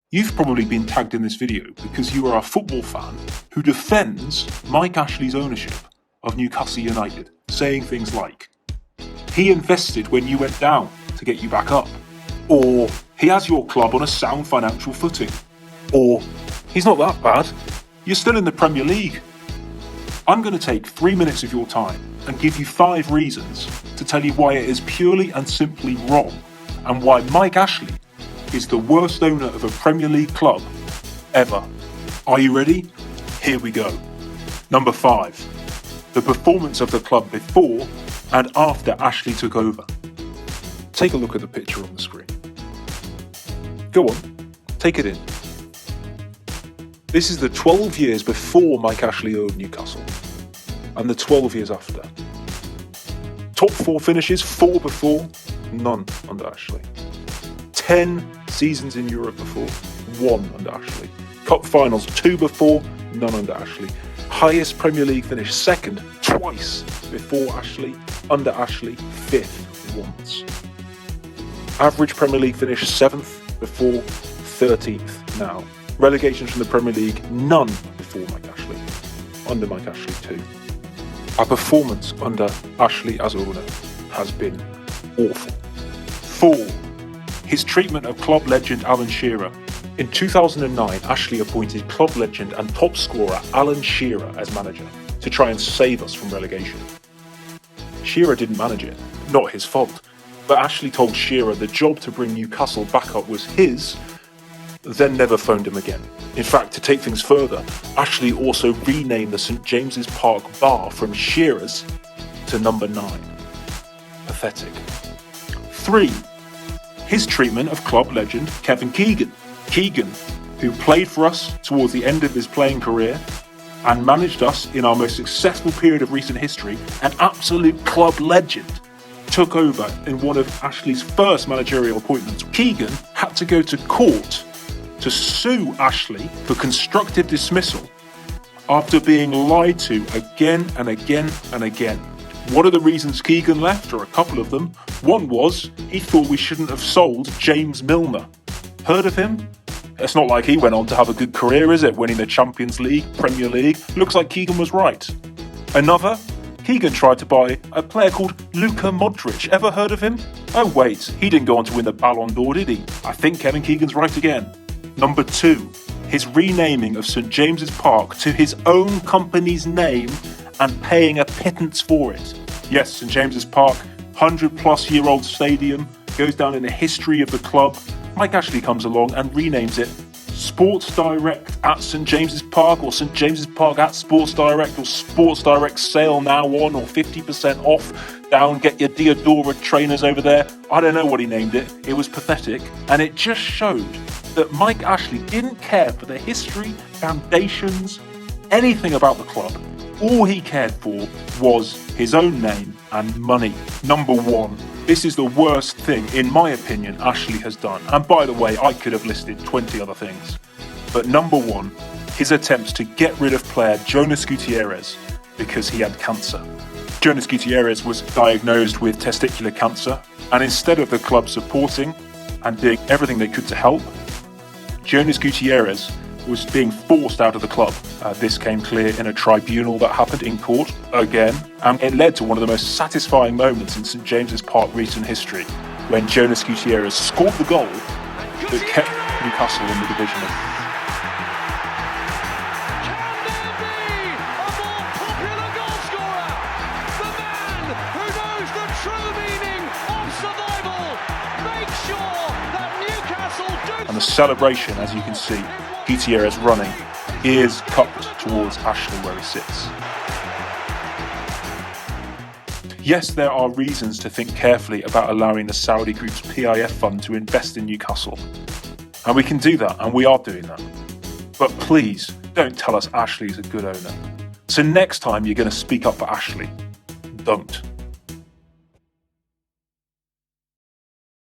You've probably been tagged in this video because you are a football fan who defends Mike Ashley's ownership of Newcastle United, saying things like, he invested when you went down to get you back up, or he has your club on a sound financial footing, or he's not that bad, you're still in the Premier League. I'm going to take 3 minutes of your time and give you 5 reasons to tell you why it is purely and simply wrong, and why Mike Ashley is the worst owner of a Premier League club ever. Are you ready? Here we go. Number 5. The performance of the club before and after Ashley took over. Take a look at the picture on the screen. Go on, take it in. This is the 12 years before Mike Ashley owned Newcastle, and the 12 years after. Top 4 finishes, 4 before, none under Ashley. 10 seasons in Europe before, 1 under Ashley. Cup finals, 2 before, none under Ashley. Highest Premier League finish, 2nd, twice before Ashley, under Ashley, 5th once. Average Premier League finish, 7th before, 13th now. Relegations from the Premier League, none before Mike Ashley, under Mike Ashley too. Our performance under Ashley as owner has been awful. 4. His treatment of club legend Alan Shearer. In 2009, Ashley appointed club legend and top scorer Alan Shearer as manager to try and save us from relegation. Shearer didn't manage it, not his fault, but Ashley told Shearer the job to bring Newcastle back up was his, then never phoned him again. In fact, to take things further, Ashley also renamed the St James's Park bar from Shearer's to number 9. Pathetic. 3. His treatment of club legend Kevin Keegan. Keegan, who played for us towards the end of his playing career and managed us in our most successful period of recent history, an absolute club legend, took over in one of Ashley's first managerial appointments. Keegan had to go to court to sue Ashley for constructive dismissal after being lied to again and again and again. What are the reasons Keegan left? Or a couple of them. One was he thought we shouldn't have sold James Milner. Heard of him? It's not like he went on to have a good career, is it? Winning the Champions League, Premier League. Looks like Keegan was right. Another, Keegan tried to buy a player called Luka Modric. Ever heard of him? Oh wait, he didn't go on to win the Ballon d'Or, did he? I think Kevin Keegan's right again. Number 2, his renaming of St James's Park to his own company's name and paying a pittance for it. Yes, St James's Park, 100-plus-year-old stadium, goes down in the history of the club. Mike Ashley comes along and renames it Sports Direct at St James's Park, or St James's Park at Sports Direct, or Sports Direct sale now on, or 50% off. Down, get your Diodora trainers over there. I don't know what he named it. It was pathetic, and it just showed that Mike Ashley didn't care for the history, foundations, anything about the club. All he cared for was his own name and money. Number 1. This is the worst thing, in my opinion, Ashley has done. And by the way, I could have listed 20 other things. But number 1, his attempts to get rid of player Jonas Gutierrez because he had cancer. Jonas Gutierrez was diagnosed with testicular cancer, and instead of the club supporting and doing everything they could to help, Jonas Gutierrez was being forced out of the club. This came clear in a tribunal that happened in court again, and it led to one of the most satisfying moments in St James's Park recent history, when Jonas Gutierrez scored the goal that kept Newcastle in the division. And the celebration, as you can see, Gutierrez running, ears cupped towards Ashley where he sits. Yes, there are reasons to think carefully about allowing the Saudi group's PIF fund to invest in Newcastle. And we can do that, and we are doing that. But please, don't tell us Ashley is a good owner. So next time you're going to speak up for Ashley, don't.